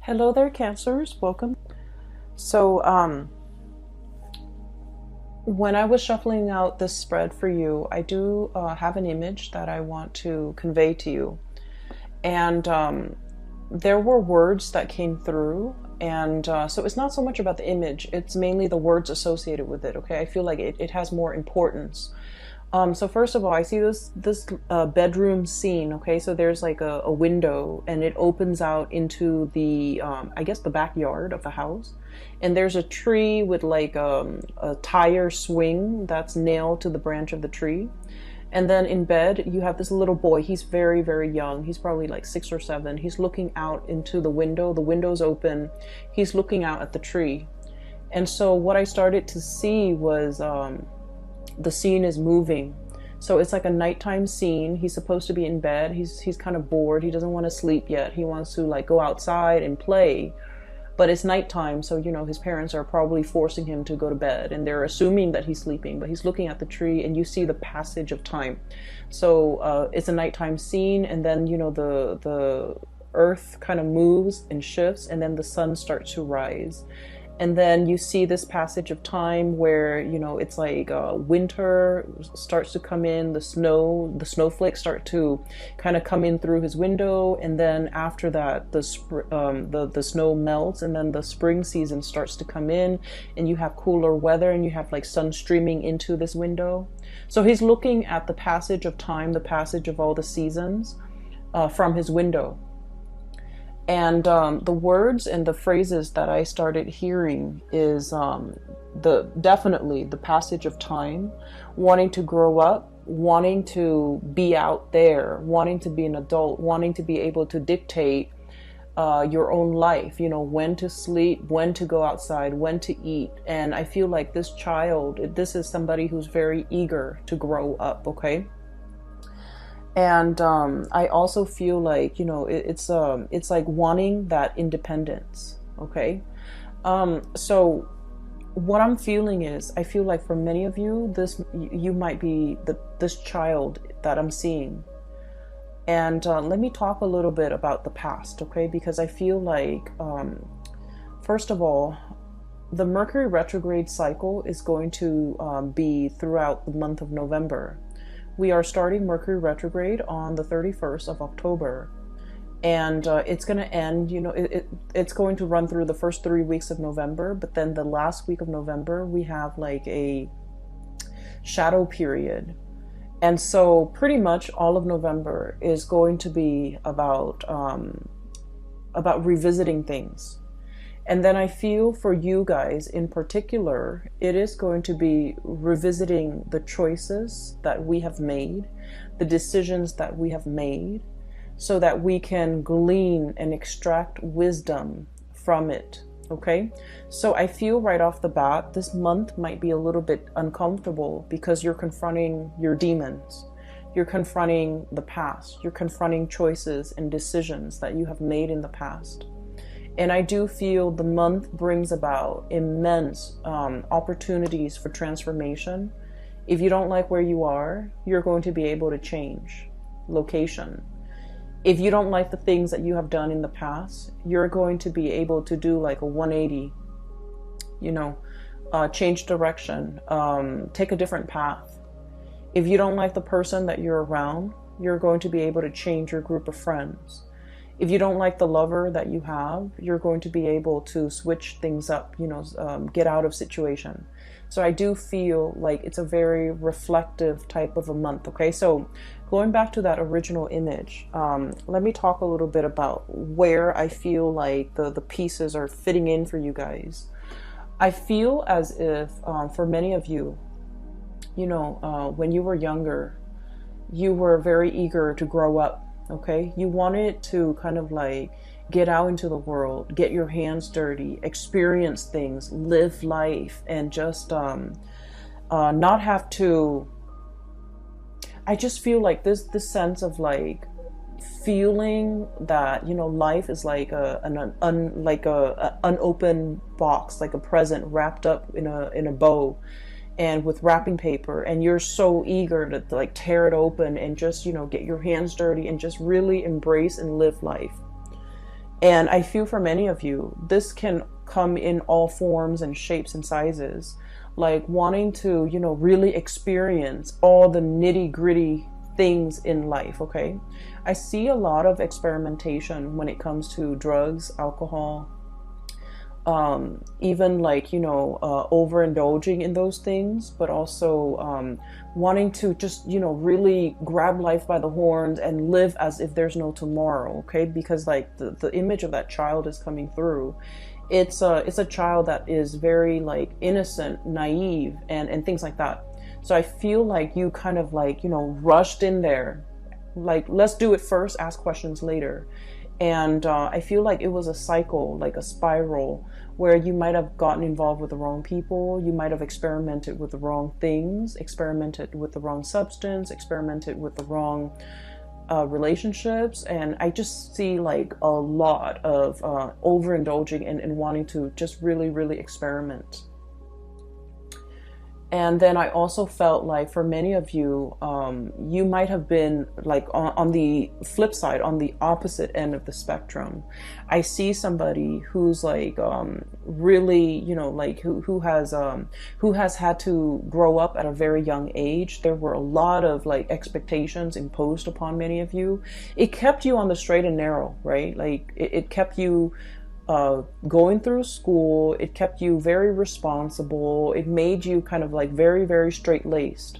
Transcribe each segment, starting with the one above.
Hello there, Cancers. Welcome. So, when I was shuffling out this spread for you, I do have an image that I want to convey to you. And there were words that came through. And so it's not so much about the image, it's mainly the words associated with it, okay? I feel like it has more importance. So first of all, I see this bedroom scene. Okay, so there's like a window, and it opens out into the I guess the backyard of the house, and there's a tree with like a tire swing that's nailed to the branch of the tree. And then in bed, you have this little boy. He's very, very young. He's probably like 6 or 7. He's looking out into the window. The window's open. He's looking out at the tree. And so what I started to see was the scene is moving. So it's like a nighttime scene. He's supposed to be in bed. He's kind of bored. He doesn't want to sleep yet. He wants to like go outside and play. But it's nighttime, so his parents are probably forcing him to go to bed, and they're assuming that he's sleeping, but he's looking at the tree, and you see the passage of time. So it's a nighttime scene, and then the earth kind of moves and shifts, and then the sun starts to rise. And then you see this passage of time where it's like winter starts to come in, the snowflakes start to kind of come in through his window, and then after that the snow melts, and then the spring season starts to come in, and you have cooler weather, and you have like sun streaming into this window. So he's looking at the passage of time, the passage of all the seasons from his window. And the words and the phrases that I started hearing is definitely the passage of time, wanting to grow up, wanting to be out there, wanting to be an adult, wanting to be able to dictate your own life, when to sleep, when to go outside, when to eat. And I feel like this is somebody who's very eager to grow up, okay? And I also feel like it's like wanting that independence. Okay, so what I'm feeling is I feel like for many of you, you might be this child that I'm seeing. And let me talk a little bit about the past, okay? Because I feel like first of all, the Mercury retrograde cycle is going to be throughout the month of November. We are starting Mercury retrograde on the 31st of October, and it's going to end, it's going to run through the first 3 weeks of November, but then the last week of November, we have like a shadow period. And so pretty much all of November is going to be about revisiting things. And then I feel for you guys in particular, it is going to be revisiting the choices that we have made, the decisions that we have made, so that we can glean and extract wisdom from it. Okay? So I feel right off the bat, this month might be a little bit uncomfortable because you're confronting your demons. You're confronting the past. You're confronting choices and decisions that you have made in the past. And I do feel the month brings about immense opportunities for transformation. If you don't like where you are, you're going to be able to change location. If you don't like the things that you have done in the past, you're going to be able to do like a 180, change direction, take a different path. If you don't like the person that you're around, you're going to be able to change your group of friends. If you don't like the lover that you have, you're going to be able to switch things up, get out of situation. So I do feel like it's a very reflective type of a month. Okay, so going back to that original image, let me talk a little bit about where I feel like the pieces are fitting in for you guys. I feel as if for many of you, when you were younger, you were very eager to grow up. Okay, you wanted to kind of like get out into the world, get your hands dirty, experience things, live life, and just not have to. I just feel like this sense of like feeling that life is like an unopened box, like a present wrapped up in a bow, and with wrapping paper, and you're so eager to like tear it open and just get your hands dirty and just really embrace and live life. And I feel for many of you, this can come in all forms and shapes and sizes, like wanting to, you know, really experience all the nitty gritty things in life. Okay. I see a lot of experimentation when it comes to drugs, alcohol, even like, you know, overindulging in those things, but also wanting to just, you know, really grab life by the horns and live as if there's no tomorrow. Okay. Because like the image of that child is coming through. It's a child that is very like innocent, naive, and things like that. So I feel like you kind of like, you know, rushed in there, like, let's do it first, ask questions later. And I feel like it was a cycle, like a spiral, where you might have gotten involved with the wrong people, you might have experimented with the wrong things, experimented with the wrong substance, experimented with the wrong relationships. And I just see like a lot of overindulging and wanting to just really, really experiment. And then I also felt like for many of you, you might have been like on the flip side, on the opposite end of the spectrum. I see somebody who's like really, you know, like who has had to grow up at a very young age. There were a lot of like expectations imposed upon many of you. It kept you on the straight and narrow, right? Like it kept you going through school. It kept you very responsible. It made you kind of like very, very straight-laced.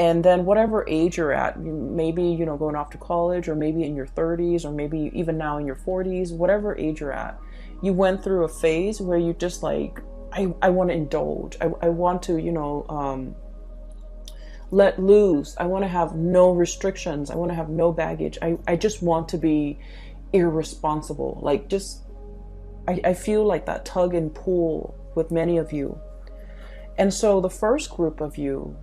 And then whatever age you're at, maybe, you know, going off to college, or maybe in your 30s, or maybe even now in your 40s, whatever age you're at, you went through a phase where you just like, I want to indulge. I want to, you know, let loose. I want to have no restrictions. I want to have no baggage. I just want to be irresponsible. Like just, I feel like that tug and pull with many of you. And so the first group of you,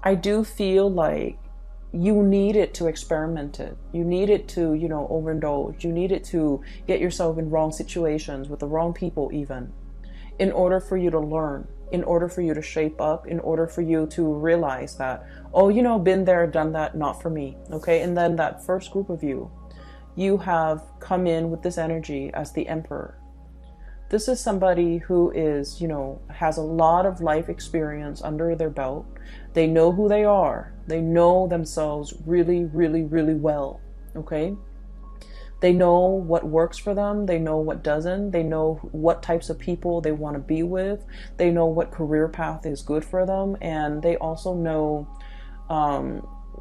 I do feel like you needed to experiment it. You needed to, you know, overindulge. You needed to get yourself in wrong situations with the wrong people even, in order for you to learn, in order for you to shape up, in order for you to realize that, oh, you know, been there, done that, not for me. Okay. And then that first group of you, you have come in with this energy as the Emperor. This is somebody who is, you know, has a lot of life experience under their belt. They know who they are. They know themselves really, really, really well. Okay. They know what works for them. They know what doesn't. They know what types of people they want to be with. They know what career path is good for them. And they also know,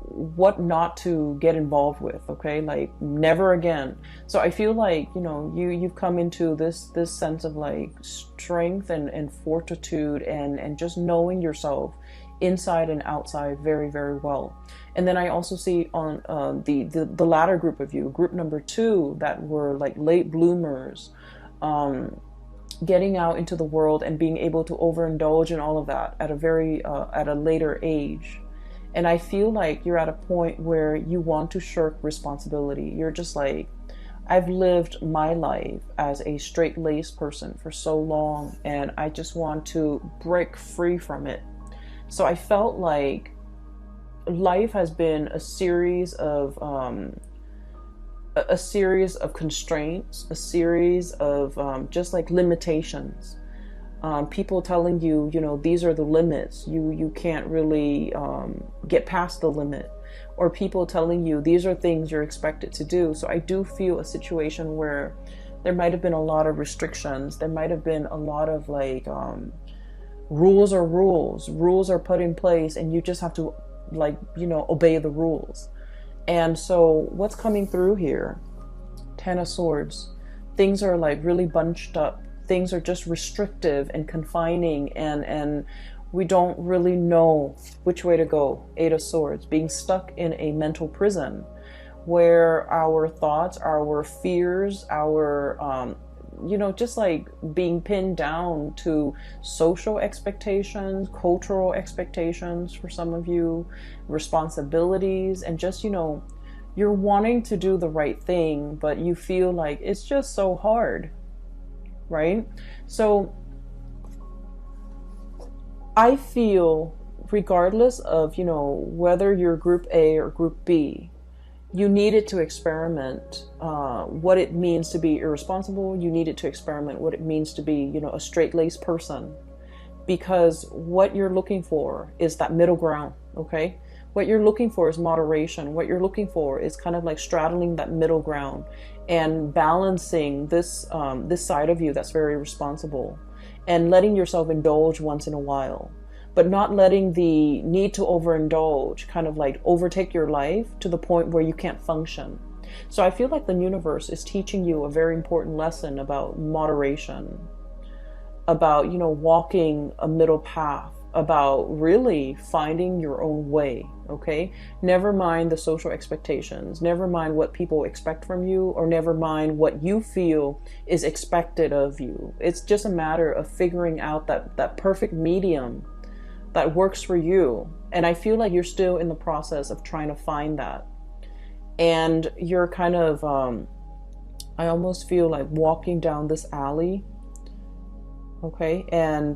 what not to get involved with. Okay, like never again. So I feel like, you know, you've come into this sense of like strength and fortitude and just knowing yourself inside and outside very, very well. And then I also see on the latter group of you, group number 2, that were like late bloomers, getting out into the world and being able to overindulge in all of that at a very at a later age. And I feel like you're at a point where you want to shirk responsibility. You're just like, I've lived my life as a straight-laced person for so long, and I just want to break free from it. So I felt like life has been a series of constraints, a series of just like limitations. People telling you, you know, these are the limits. You can't really get past the limit. Or people telling you these are things you're expected to do. So I do feel a situation where there might have been a lot of restrictions. There might have been a lot of like rules are rules. Rules are put in place, and you just have to, like, you know, obey the rules. And so what's coming through here? 10 of Swords. Things are like really bunched up. Things are just restrictive and confining, and we don't really know which way to go. 8 of Swords, being stuck in a mental prison where our thoughts, our fears, our, you know, just like being pinned down to social expectations, cultural expectations for some of you, responsibilities, and just, you know, you're wanting to do the right thing, but you feel like it's just so hard. Right? So I feel regardless of, you know, whether you're group A or group B, you needed to experiment what it means to be irresponsible. You needed to experiment what it means to be, you know, a straight-laced person, because what you're looking for is that middle ground. Okay, what you're looking for is moderation. What you're looking for is kind of like straddling that middle ground and balancing this this side of you that's very responsible, and letting yourself indulge once in a while, but not letting the need to overindulge kind of like overtake your life to the point where you can't function. So I feel like the universe is teaching you a very important lesson about moderation, about, you know, walking a middle path, about really finding your own way. Okay, never mind the social expectations, never mind what people expect from you, or never mind what you feel is expected of you. It's just a matter of figuring out that perfect medium that works for you. And I feel like you're still in the process of trying to find that. And you're kind of, I almost feel like walking down this alley. Okay, and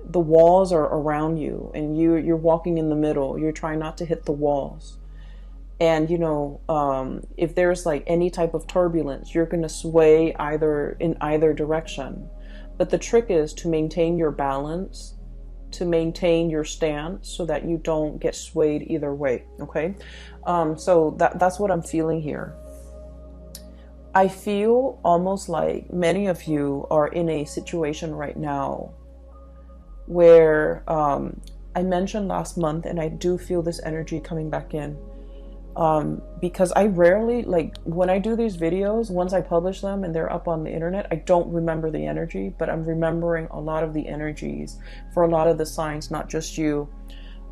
the walls are around you, and you're walking in the middle. You're trying not to hit the walls. And, you know, if there's like any type of turbulence, you're going to sway in either direction. But the trick is to maintain your balance, to maintain your stance, so that you don't get swayed either way. Okay, so that's what I'm feeling here. I feel almost like many of you are in a situation right now where I mentioned last month, and I do feel this energy coming back in, because I rarely, like when I do these videos, once I publish them and they're up on the internet, I don't remember the energy, but I'm remembering a lot of the energies for a lot of the signs, not just you.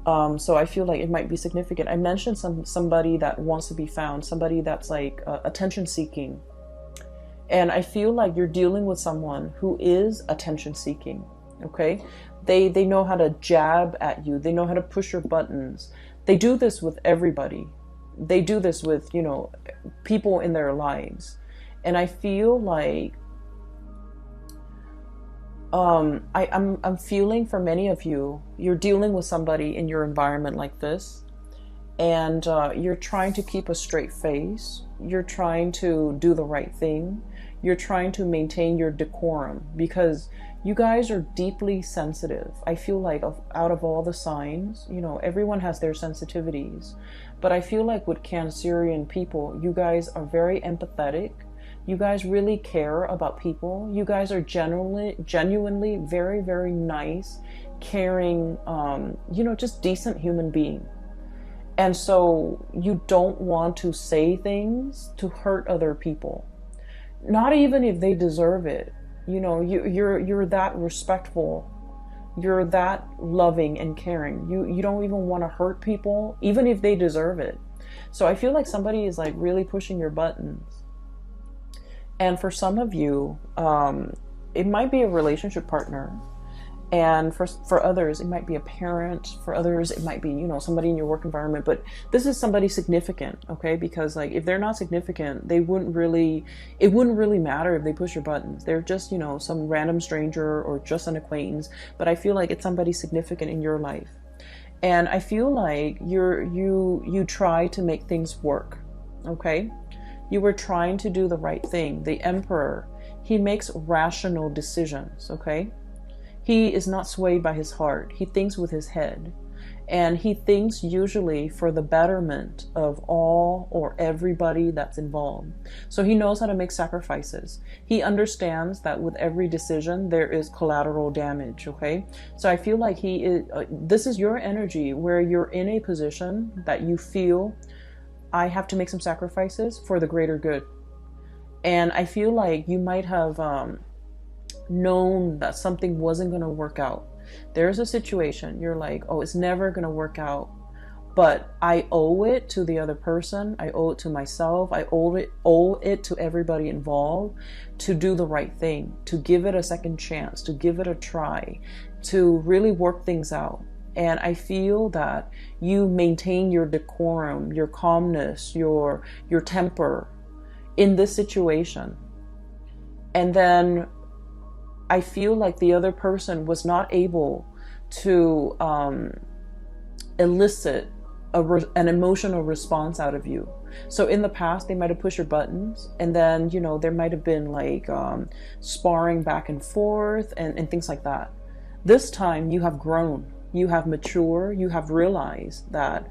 So I feel like it might be significant. I mentioned somebody that wants to be found, somebody that's like attention seeking. And I feel like you're dealing with someone who is attention seeking. Okay, they know how to jab at you. They know how to push your buttons. They do this with everybody. They do this with, you know, people in their lives. And I feel like I'm feeling for many of you, you're dealing with somebody in your environment like this, and you're trying to keep a straight face. You're trying to do the right thing. You're trying to maintain your decorum, because you guys are deeply sensitive. I feel like out of all the signs, you know, everyone has their sensitivities, but I feel like with Cancerian people, you guys are very empathetic. You guys really care about people. You guys are genuinely very, very nice, caring, you know, just decent human being. And so you don't want to say things to hurt other people, not even if they deserve it. You know, you're that respectful. You're that loving and caring. You don't even want to hurt people, even if they deserve it. So I feel like somebody is like really pushing your buttons. And for some of you, it might be a relationship partner. And for others, it might be a parent. For others, it might be, you know, somebody in your work environment. But this is somebody significant, okay? Because like if they're not significant, it wouldn't really matter if they push your buttons. They're just, you know, some random stranger or just an acquaintance. But I feel like it's somebody significant in your life. And I feel like you try to make things work, okay? You were trying to do the right thing. The Emperor, he makes rational decisions, okay? He is not swayed by his heart. He thinks with his head. And he thinks usually for the betterment of all or everybody that's involved. So he knows how to make sacrifices. He understands that with every decision, there is collateral damage, okay? So I feel like this is your energy where you're in a position that you feel, I have to make some sacrifices for the greater good. And I feel like you might have known that something wasn't going to work out. There's a situation, you're like, oh, it's never going to work out, but I owe it to the other person. I owe it to myself. I owe it to everybody involved to do the right thing, to give it a second chance, to give it a try, to really work things out. And I feel that you maintain your decorum, your calmness, your temper in this situation. And then I feel like the other person was not able to elicit an emotional response out of you. So in the past, they might have pushed your buttons, and then, you know, there might have been like sparring back and forth and things like that. This time you have grown, you have matured, you have realized that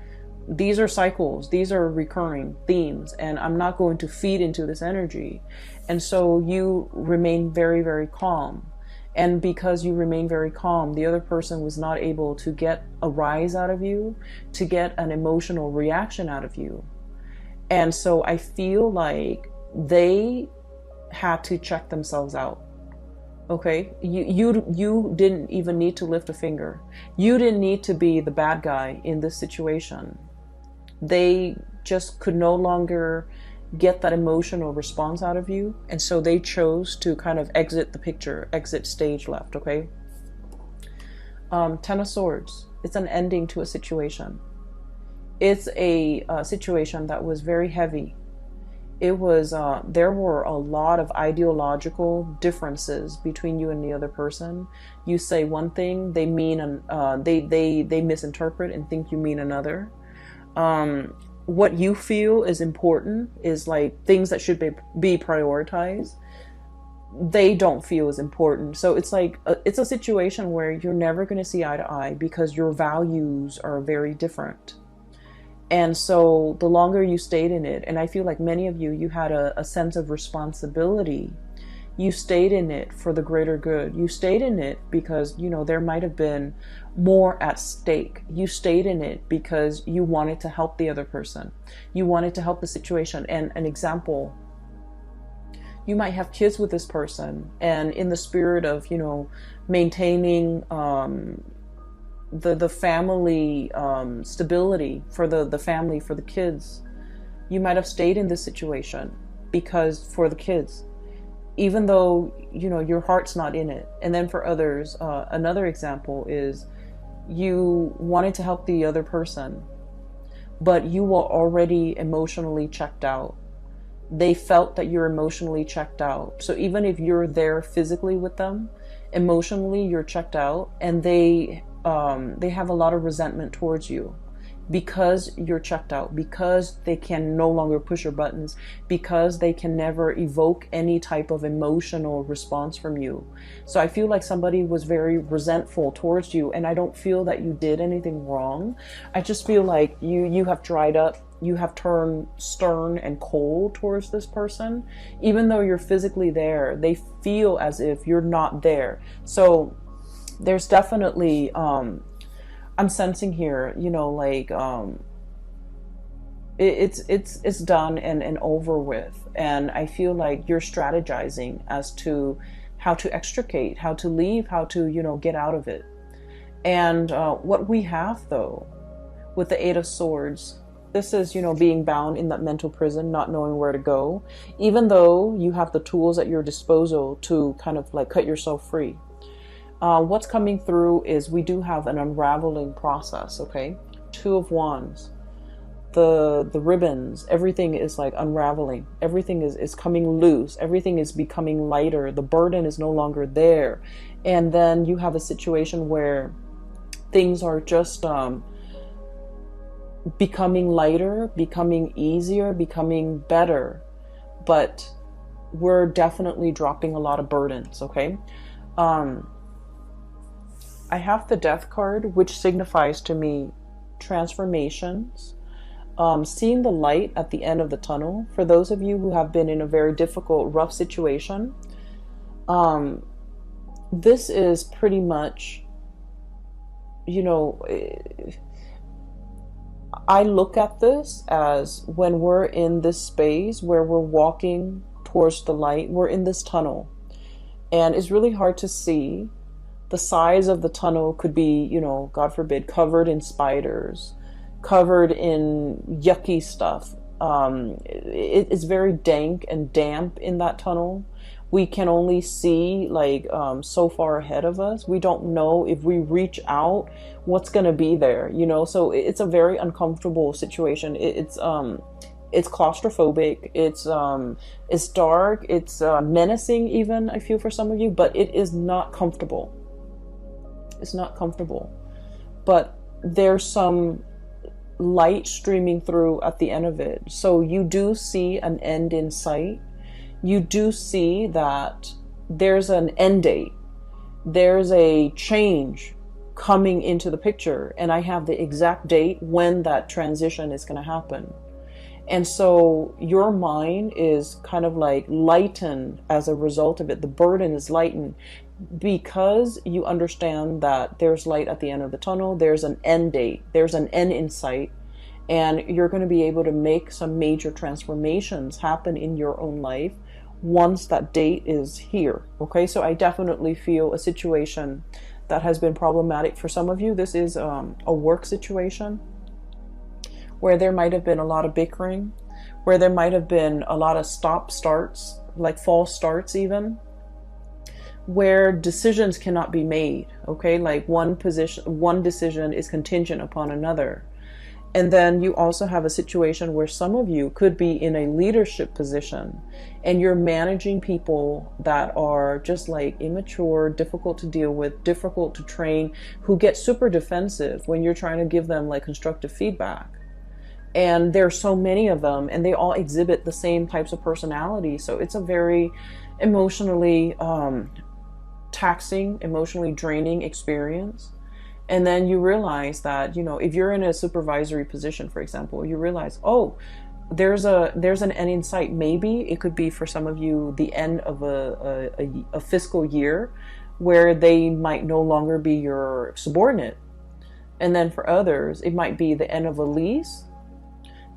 these are cycles, these are recurring themes, and I'm not going to feed into this energy. And so you remain very, very calm. And because you remain very calm, the other person was not able to get a rise out of you, to get an emotional reaction out of you. And so I feel like they had to check themselves out. Okay, you didn't even need to lift a finger. You didn't need to be the bad guy in this situation. They just could no longer get that emotional response out of you, and so they chose to kind of exit the picture, exit stage left. Okay. Ten of Swords. It's an ending to a situation. It's a situation that was very heavy. It was there were a lot of ideological differences between you and the other person. You say one thing, they mean they misinterpret and think you mean another. What you feel is important is like things that should be prioritized. They don't feel as important. So it's like it's a situation where you're never going to see eye to eye because your values are very different. And so the longer you stayed in it, and I feel like many of you had a sense of responsibility. You stayed in it for the greater good. You stayed in it because, you know, there might have been more at stake. You stayed in it because you wanted to help the other person. You wanted to help the situation. And an example, you might have kids with this person, and in the spirit of, you know, maintaining the family stability for the family, for the kids, you might have stayed in this situation because for the kids, even though, you know, your heart's not in it. And then for others, another example is you wanted to help the other person, but you were already emotionally checked out. They felt that you're emotionally checked out. So even if you're there physically with them, emotionally you're checked out, and they have a lot of resentment towards you because you're checked out, because they can no longer push your buttons, because they can never evoke any type of emotional response from you. So I feel like somebody was very resentful towards you, and I don't feel that you did anything wrong. I just feel like you have dried up. You have turned stern and cold towards this person. Even though you're physically there, they feel as if you're not there. So there's definitely I'm sensing here, you know, like it's done and over with, and I feel like you're strategizing as to how to extricate, how to leave, how to, you know, get out of it. And what we have though with the Eight of Swords, this is, you know, being bound in that mental prison, not knowing where to go, even though you have the tools at your disposal to kind of like cut yourself free. What's coming through is we do have an unraveling process, okay? Two of Wands, the ribbons, everything is like unraveling. Everything is coming loose. Everything is becoming lighter. The burden is no longer there. And then you have a situation where things are just becoming lighter, becoming easier, becoming better. But we're definitely dropping a lot of burdens, okay? I have the Death card, which signifies to me transformations, seeing the light at the end of the tunnel. For those of you who have been in a very difficult, rough situation, this is pretty much, you know, I look at this as when we're in this space where we're walking towards the light, we're in this tunnel, and it's really hard to see. The size of the tunnel could be, you know, God forbid, covered in spiders, covered in yucky stuff. It's very dank and damp in that tunnel. We can only see like so far ahead of us. We don't know if we reach out what's going to be there, you know. So it's a very uncomfortable situation. It's claustrophobic. It's dark. It's menacing even, I feel, for some of you, but it is not comfortable. It's not comfortable, but there's some light streaming through at the end of it. So you do see an end in sight. You do see that there's an end date. There's a change coming into the picture, and I have the exact date when that transition is going to happen. And so your mind is kind of like lightened as a result of it. The burden is lightened because you understand that there's light at the end of the tunnel. There's an end date. There's an end in sight. And you're going to be able to make some major transformations happen in your own life once that date is here. Okay, so I definitely feel a situation that has been problematic for some of you. This is a work situation where there might have been a lot of bickering, where there might have been a lot of stop starts, like false starts even, where decisions cannot be made. Okay, like one decision is contingent upon another. And then you also have a situation where some of you could be in a leadership position and you're managing people that are just like immature, difficult to deal with, difficult to train, who get super defensive when you're trying to give them like constructive feedback. And there's so many of them and they all exhibit the same types of personality. So it's a very emotionally taxing, emotionally draining experience. And then you realize that, you know, if you're in a supervisory position, for example, you realize, oh, there's an end in sight. Maybe it could be for some of you the end of a fiscal year where they might no longer be your subordinate. And then for others, it might be the end of a lease,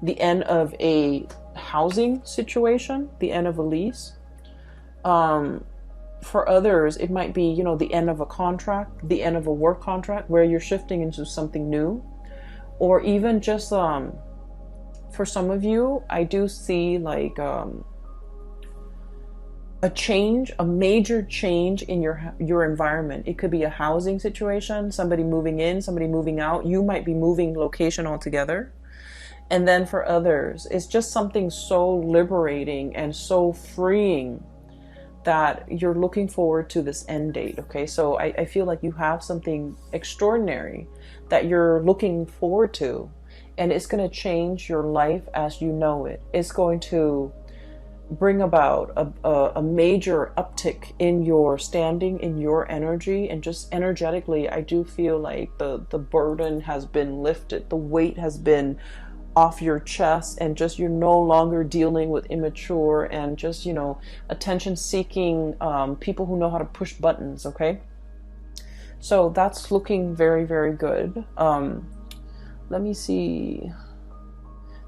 the end of a housing situation, the end of a lease. For others, it might be, you know, the end of a contract, the end of a work contract where you're shifting into something new. Or even just, for some of you, I do see like a change, a major change in your environment. It could be a housing situation, somebody moving in, somebody moving out. You might be moving location altogether. And then for others, it's just something so liberating and so freeing that you're looking forward to this end date. Okay, so I feel like you have something extraordinary that you're looking forward to, and it's going to change your life as you know it. It's going to bring about a major uptick in your standing, in your energy, and just energetically, I do feel like the burden has been lifted, the weight has been off your chest, and just you're no longer dealing with immature and just, you know, attention seeking people who know how to push buttons. Okay, so that's looking very, very good. Let me see.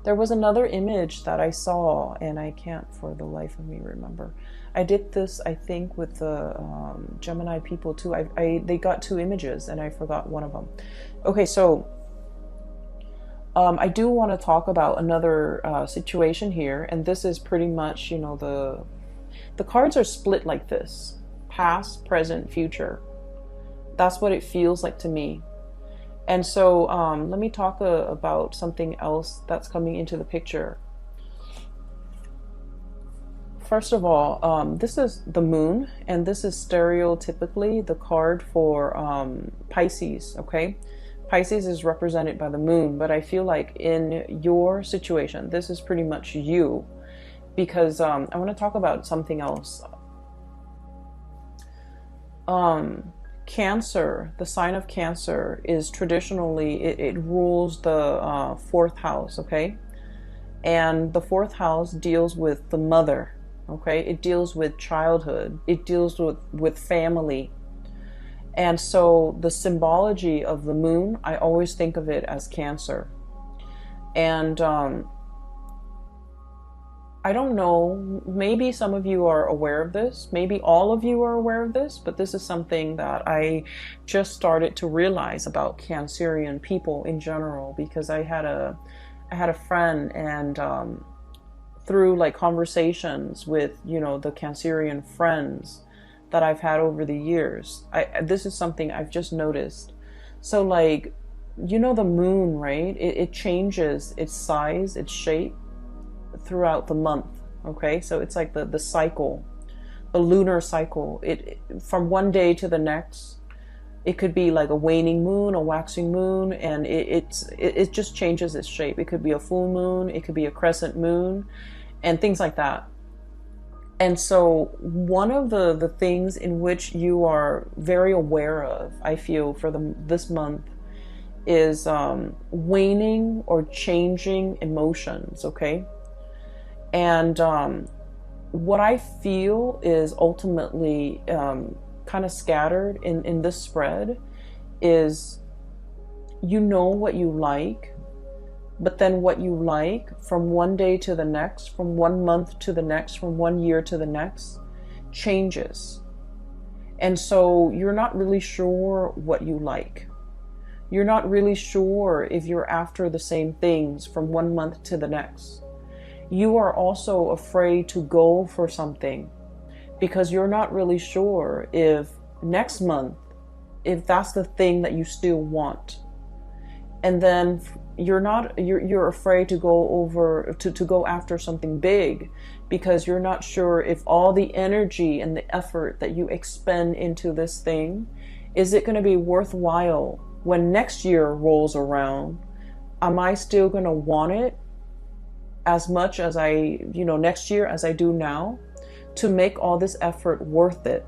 There was another image that I saw and I can't for the life of me remember. I did this, I think, with the Gemini people too. They got two images and I forgot one of them. Okay, so I do want to talk about another situation here, and this is pretty much, you know, the cards are split like this: past, present, future. That's what it feels like to me. And so let me talk about something else that's coming into the picture. First of all, this is the moon, and this is stereotypically the card for Pisces. Okay, Pisces is represented by the moon, but I feel like in your situation, this is pretty much you, because I want to talk about something else. Cancer, the sign of Cancer is traditionally, it rules the fourth house, okay? And the fourth house deals with the mother, okay? It deals with childhood. It deals with family. And so the symbology of the moon, I always think of it as Cancer. And I don't know, maybe some of you are aware of this, maybe all of you are aware of this, but this is something that I just started to realize about Cancerian people in general, because I had a friend, and through like conversations with, you know, the Cancerian friends that I've had over the years, this is something I've just noticed. So like, you know, the moon, right? It changes its size, its shape throughout the month. Okay, so it's like the cycle, the lunar cycle. It from one day to the next, It could be like a waning moon, a waxing moon, and it just changes its shape. It could be a full moon, it could be a crescent moon, and things like that. And so one of the things in which you are very aware of, I feel, for this month is waning or changing emotions, okay? And what I feel is ultimately kind of scattered in this spread is, you know what you like, but then what you like from one day to the next, from 1 month to the next, from 1 year to the next, changes. And so you're not really sure what you like. You're not really sure if you're after the same things from 1 month to the next. You are also afraid to go for something because you're not really sure if next month, if that's the thing that you still want. And then you're afraid to go after something big because you're not sure if all the energy and the effort that you expend into this thing, is it going to be worthwhile when next year rolls around? Am I still going to want it as much as next year as I do now, to make all this effort worth it?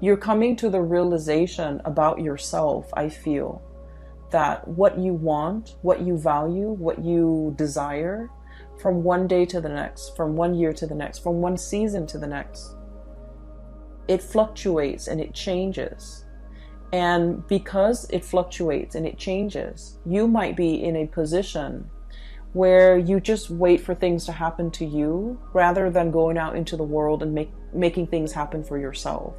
You're coming to the realization about yourself, I feel, that what you want, what you value, what you desire, from one day to the next, from 1 year to the next, from one season to the next, it fluctuates and it changes. And because it fluctuates and it changes, you might be in a position where you just wait for things to happen to you rather than going out into the world and making things happen for yourself.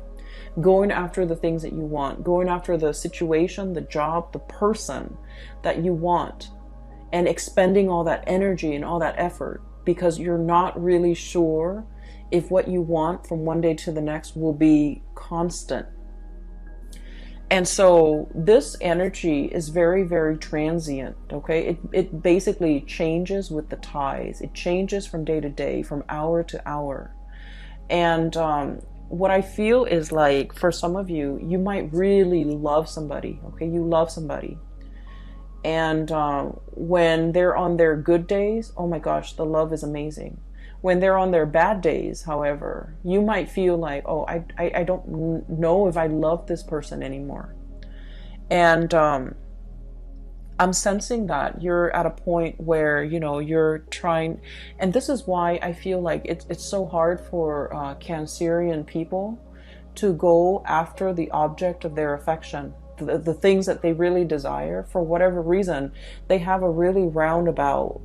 Going after the things that you want, going after the situation, the job, the person that you want, and expending all that energy and all that effort because you're not really sure if what you want from one day to the next will be constant. And so this energy is very, very transient, okay? It basically changes with the tides. It changes from day to day, from hour to hour. And what I feel is like, for some of you, you might really love somebody, okay? You love somebody. And when they're on their good days, oh my gosh, the love is amazing. When they're on their bad days, however, you might feel like, oh, I don't know if I love this person anymore. And I'm sensing that you're at a point where, you're trying, and this is why I feel like it's so hard for Cancerian people to go after the object of their affection, the things that they really desire. For whatever reason, they have a really roundabout,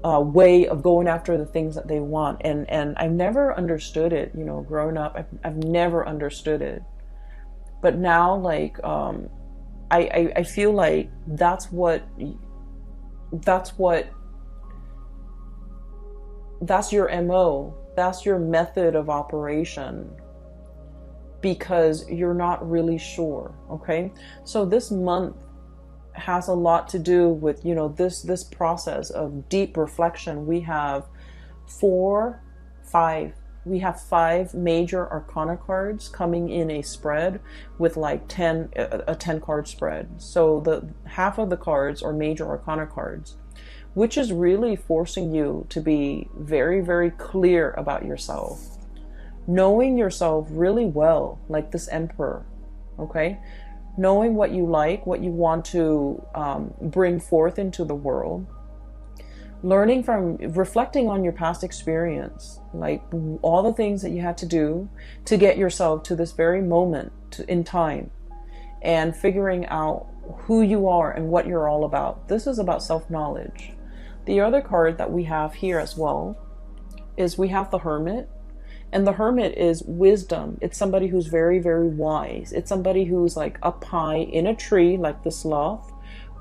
way of going after the things that they want. And I've never understood it, growing up, I've never understood it. But now, like, I feel like that's your MO, that's your method of operation, because you're not really sure, okay? So this month has a lot to do with, this process of deep reflection. We have we have 5 major arcana cards coming in a spread with like a 10 card spread. So the half of the cards are major arcana cards, which is really forcing you to be very, very clear about yourself, knowing yourself really well, like this Emperor, okay? Knowing what you like, what you want to bring forth into the world, reflecting on your past experience, like all the things that you had to do to get yourself to this very moment in time, and figuring out who you are and what you're all about. This is about self-knowledge. The other card that we have here as well is we have the Hermit. And the Hermit is wisdom. It's somebody who's very, very wise. It's somebody who's like up high in a tree, like the sloth,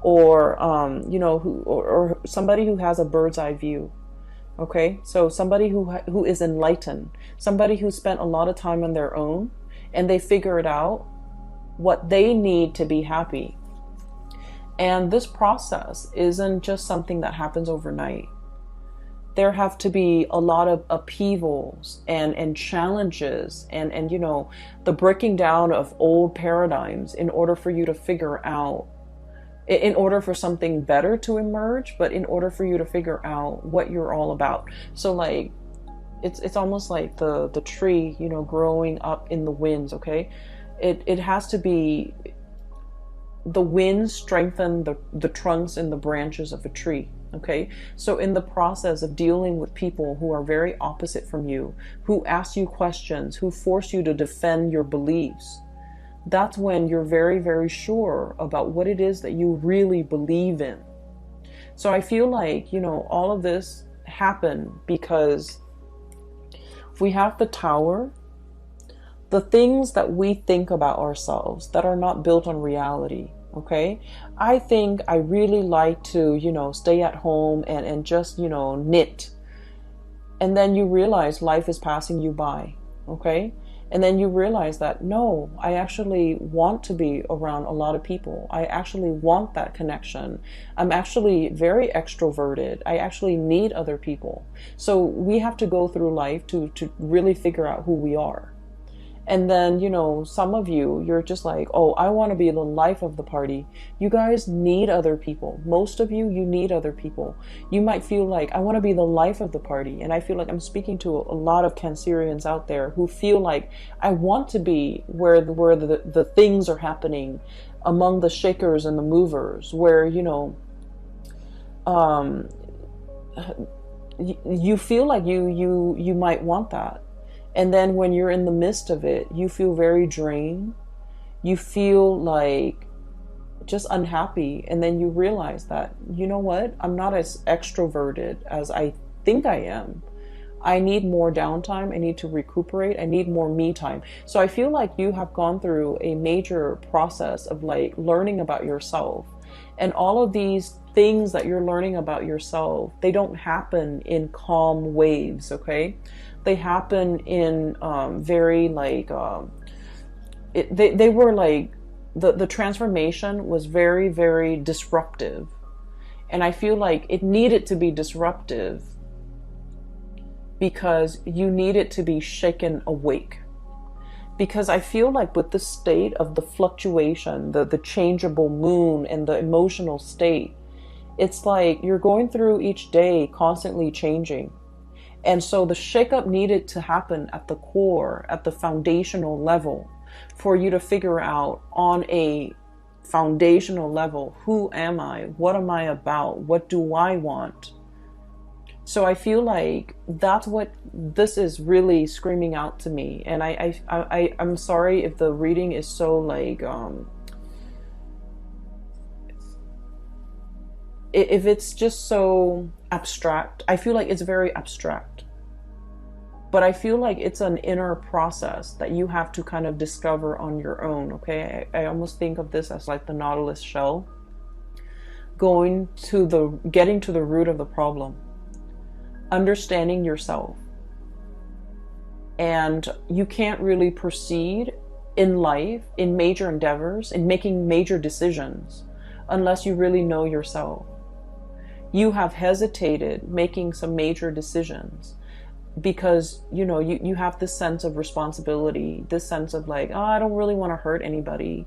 or or somebody who has a bird's eye view. Okay, so somebody who is enlightened, somebody who spent a lot of time on their own, and they figured out what they need to be happy. And this process isn't just something that happens overnight. there have to be a lot of upheavals and challenges and you know, the breaking down of old paradigms in order for you to figure out, in order for something better to emerge, but in order for you to figure out what you're all about. So like, it's almost like the tree, you know, growing up in the winds, okay? It has to be, the winds strengthen the trunks and the branches of a tree, okay? So in the process of dealing with people who are very opposite from you, who ask you questions, who force you to defend your beliefs, that's when you're very, very sure about what it is that you really believe in. So I feel like, you know, all of this happened because we have the Tower, the things that we think about ourselves that are not built on reality, okay? I think I really like to, you know, stay at home and just, you know, knit. And then you realize life is passing you by, okay? And then you realize that, no, I actually want to be around a lot of people. I actually want that connection. I'm actually very extroverted. I actually need other people. So we have to go through life to really figure out who we are. And then, you know, some of you, you're just like, oh, I want to be the life of the party. You guys need other people. Most of you, you need other people. You might feel like, I want to be the life of the party. And I feel like I'm speaking to a lot of Cancerians out there who feel like, I want to be where the things are happening, among the shakers and the movers, where, you know, you feel like you might want that. And then when you're in the midst of it, you feel very drained. You feel like just unhappy. And then you realize that, you know what? I'm not as extroverted as I think I am. I need more downtime. I need to recuperate. I need more me time. So I feel like you have gone through a major process of like learning about yourself. And all of these things that you're learning about yourself, they don't happen in calm waves, okay? They happen in very like, they were like, the transformation was very, very disruptive. And I feel like it needed to be disruptive because you needed to be shaken awake. Because I feel like with the state of the fluctuation, the changeable moon and the emotional state, it's like you're going through each day constantly changing. And so the shakeup needed to happen at the core, at the foundational level, for you to figure out on a foundational level, who am I? What am I about? What do I want? So I feel like that's what this is really screaming out to me. And I'm sorry if the reading is so like, if it's just so abstract. I feel like it's very abstract. But I feel like it's an inner process that you have to kind of discover on your own, okay? I almost think of this as like the Nautilus shell. Getting to the root of the problem. Understanding yourself. And you can't really proceed in life, in major endeavors, in making major decisions, unless you really know yourself. You have hesitated making some major decisions because, you know, you have this sense of responsibility, this sense of like, oh, I don't really want to hurt anybody.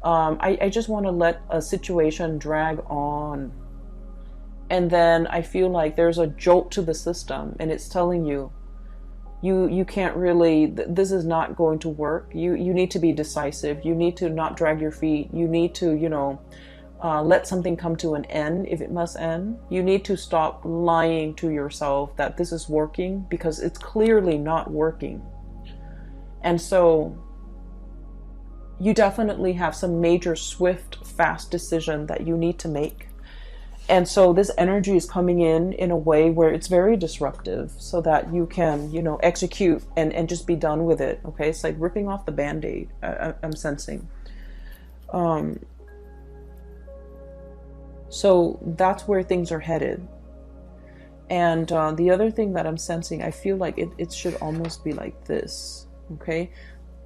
I just want to let a situation drag on. And then I feel like there's a jolt to the system and it's telling you, you can't really, this is not going to work. You need to be decisive. You need to not drag your feet. You need to, you know, let something come to an end if it must end. You need to stop lying to yourself that this is working because it's clearly not working. And so you definitely have some major, swift, fast decision that you need to make. And so this energy is coming in a way where it's very disruptive so that you can, you know, execute and just be done with it. Okay. It's like ripping off the Band-Aid. I'm sensing. So that's where things are headed. And the other thing that I'm sensing, I feel like it should almost be like this. Okay.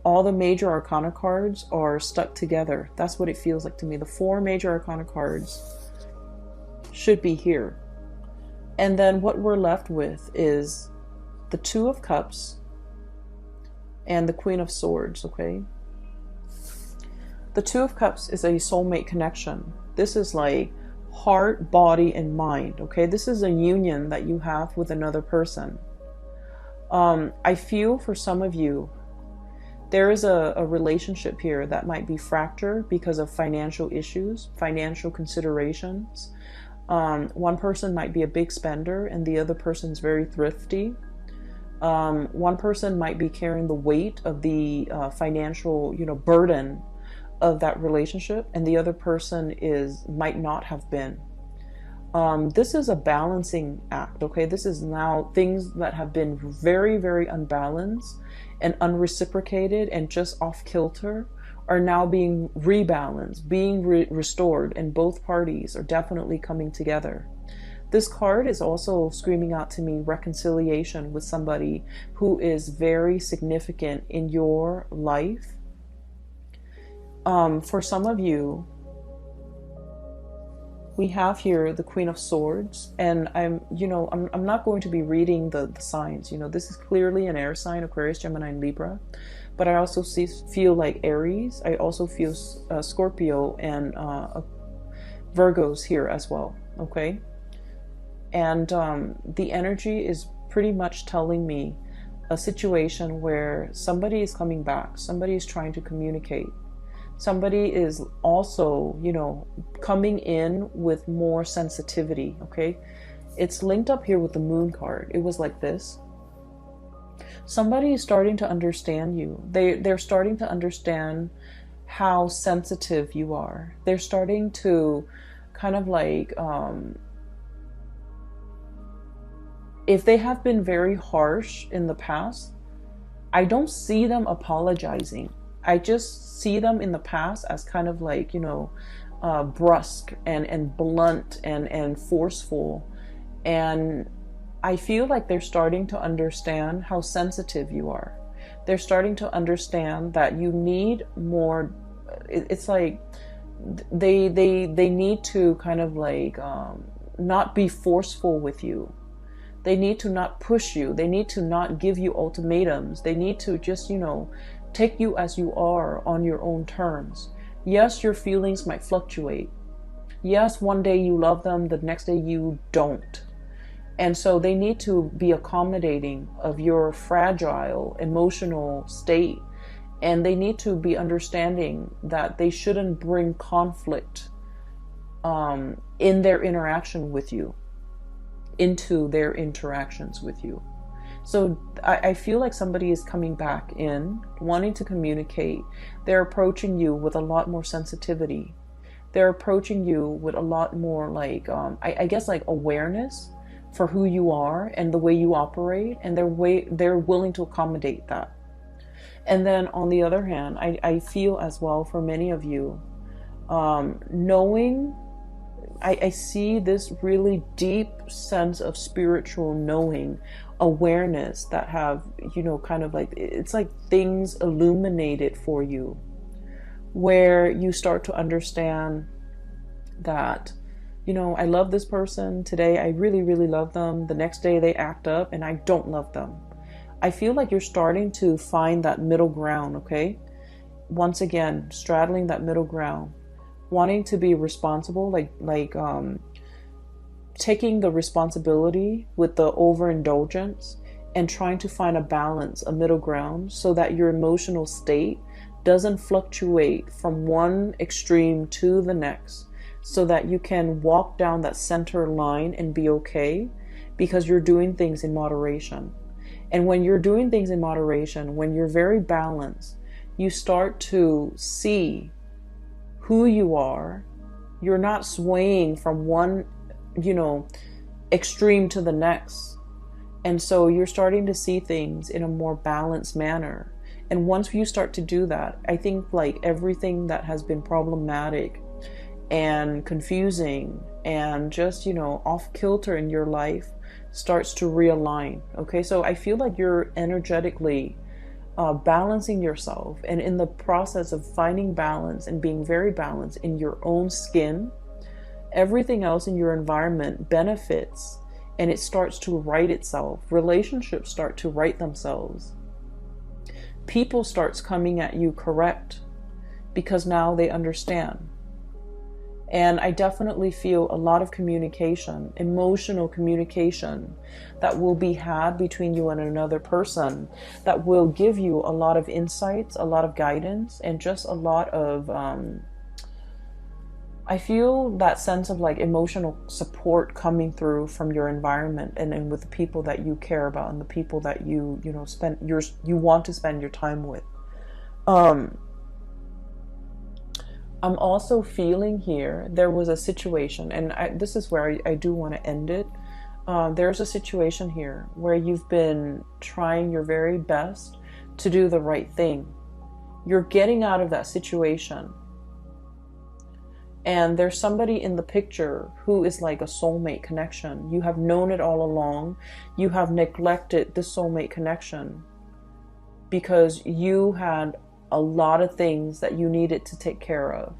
All the major arcana cards are stuck together. That's what it feels like to me. The 4 major arcana cards should be here. And then what we're left with is the Two of Cups and the Queen of Swords, okay? The Two of Cups is a soulmate connection. This is like heart, body, and mind, okay? This is a union that you have with another person. I feel for some of you, there is a relationship here that might be fractured because of financial issues, financial considerations. One person might be a big spender and the other person's very thrifty. One person might be carrying the weight of the financial, burden of that relationship, and the other person might not have been. This is a balancing act, okay? This is now things that have been very, very unbalanced and unreciprocated and just off kilter are now being rebalanced, being restored, and both parties are definitely coming together. This card is also screaming out to me reconciliation with somebody who is very significant in your life. For some of you, we have here the Queen of Swords, and I'm not going to be reading the signs. This is clearly an air sign, Aquarius, Gemini, and Libra. But I also feel like Aries. I also feel Scorpio and Virgos here as well, okay? And the energy is pretty much telling me a situation where somebody is coming back, somebody is trying to communicate. Somebody is also, coming in with more sensitivity, okay? It's linked up here with the Moon card. It was like this. Somebody is starting to understand you. They're starting to understand how sensitive you are. They're starting to kind of like, if they have been very harsh in the past, I don't see them apologizing. I just see them in the past as kind of like, brusque and blunt and forceful. And I feel like they're starting to understand how sensitive you are. They're starting to understand that you need more. It's like they need to kind of like not be forceful with you. They need to not push you. They need to not give you ultimatums. They need to just, take you as you are on your own terms. Yes, your feelings might fluctuate. Yes, one day you love them, the next day you don't. And so they need to be accommodating of your fragile emotional state. And they need to be understanding that they shouldn't bring conflict in their interaction with you, into their interactions with you. So I feel like somebody is coming back in, wanting to communicate. They're approaching you with a lot more sensitivity. They're approaching you with a lot more like, I guess like awareness for who you are and the way you operate. And they're willing to accommodate that. And then on the other hand, I feel as well for many of you, knowing, I see this really deep sense of spiritual knowing, awareness that have, kind of like, it's like things illuminated for you, where you start to understand that, I love this person today. I really, really love them. The next day they act up and I don't love them. I feel like you're starting to find that middle ground, okay? Once again, straddling that middle ground, wanting to be responsible, like taking the responsibility with the overindulgence and trying to find a balance, a middle ground, so that your emotional state doesn't fluctuate from one extreme to the next, so that you can walk down that center line and be okay, because you're doing things in moderation. And when you're doing things in moderation, when you're very balanced, you start to see who you are. You're not swaying from one extreme to the next. And so you're starting to see things in a more balanced manner. And once you start to do that, I think like everything that has been problematic and confusing and just, off kilter in your life starts to realign. Okay, so I feel like you're energetically balancing yourself, and in the process of finding balance and being very balanced in your own skin, everything else in your environment benefits and it starts to right itself. Relationships start to right themselves. People starts coming at you correct because now they understand. And I definitely feel a lot of communication, emotional communication that will be had between you and another person that will give you a lot of insights, a lot of guidance, and just a lot of, I feel that sense of like emotional support coming through from your environment and with the people that you care about and the people that you want to spend your time with. I'm also feeling here, there was a situation, and this is where I do want to end it. There's a situation here where you've been trying your very best to do the right thing. You're getting out of that situation. And there's somebody in the picture who is like a soulmate connection. You have known it all along. You have neglected the soulmate connection because you had a lot of things that you needed to take care of.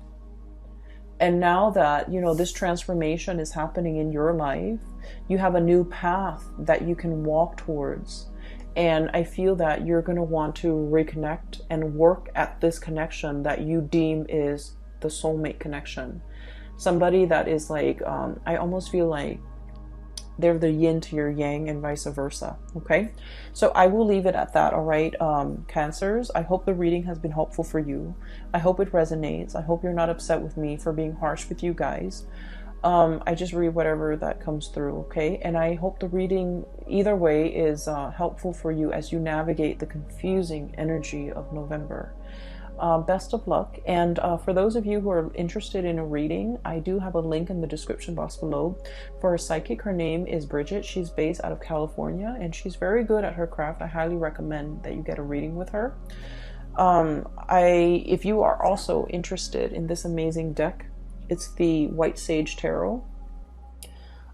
And now that, this transformation is happening in your life, you have a new path that you can walk towards. And I feel that you're going to want to reconnect and work at this connection that you deem is the soulmate connection. Somebody that is like, I almost feel like they're the yin to your yang and vice versa. Okay, so I will leave it at that. All right, Cancers, I hope the reading has been helpful for you. I hope it resonates. I hope you're not upset with me for being harsh with you guys. I just read whatever that comes through. Okay, and I hope the reading either way is helpful for you as you navigate the confusing energy of November. Best of luck. And for those of you who are interested in a reading, I do have a link in the description box below for a psychic. Her name is Bridget. She's based out of California and she's very good at her craft. I highly recommend that you get a reading with her. If you are also interested in this amazing deck, it's the White Sage Tarot.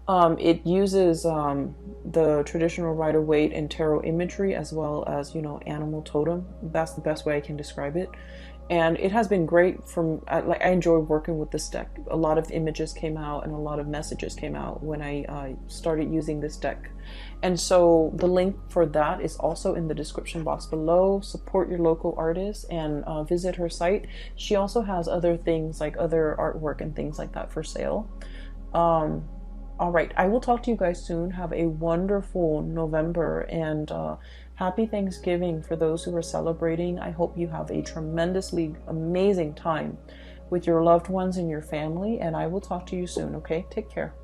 It uses the traditional Rider-Waite and tarot imagery as well as, animal totem. That's the best way I can describe it. And it has been great I enjoy working with this deck. A lot of images came out and a lot of messages came out when I started using this deck. And so the link for that is also in the description box below. Support your local artist and visit her site. She also has other things like other artwork and things like that for sale. All right, I will talk to you guys soon. Have a wonderful November and happy Thanksgiving for those who are celebrating. I hope you have a tremendously amazing time with your loved ones and your family, and I will talk to you soon, okay? Take care.